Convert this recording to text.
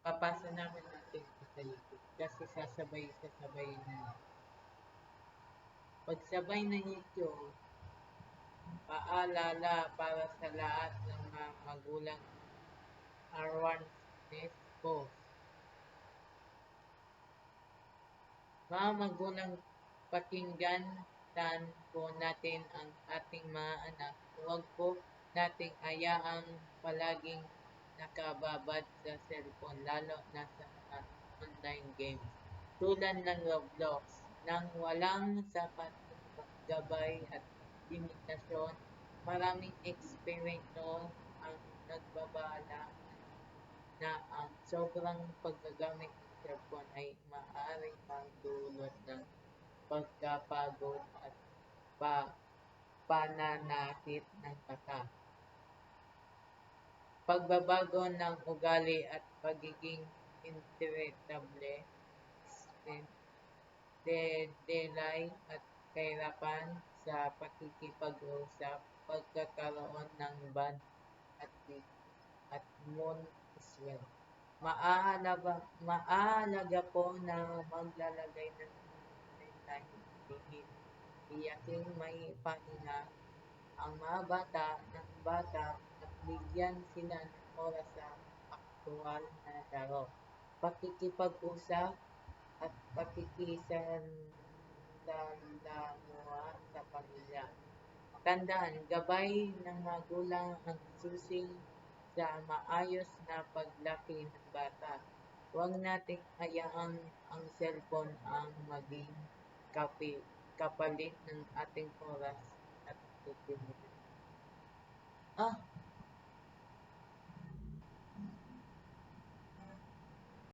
papasa namin natin sa YouTube kasi sasabay na. Pagsabay ng YouTube, paalala para sa lahat ng mga magulang R1 Nesco. Mga magulang, pakinggan po natin ang ating mga anak. Huwag po nating ayaang palaging nakababad sa cellphone, lalo na sa mga online games. Tulad ng Roblox, nang walang sapat na gabay at limitasyon, maraming eksperimento ang nagbabala na ang sobrang paggagamit ng cellphone ay maaaring magdulot ng pagkapagod at pananakit ng mata. Pagbabago ng ugali at pagiging irritable, delay at kahirapan sa pakikipag-usap, pagkakaroon ng bad at mood swing. Maahalaga po na maglalagay ng iyaking may pahinga ang mga bata at bigyan sila ng oras sa aktual na laro, pakikipag-usap at pakikisalamuha sa pamilya. Tandaan, gabay ng magulang ang susi sa maayos na paglaki ng bata. Huwag nating hayaang ang cellphone ang maging kapalit ng ating oras at oportunidad.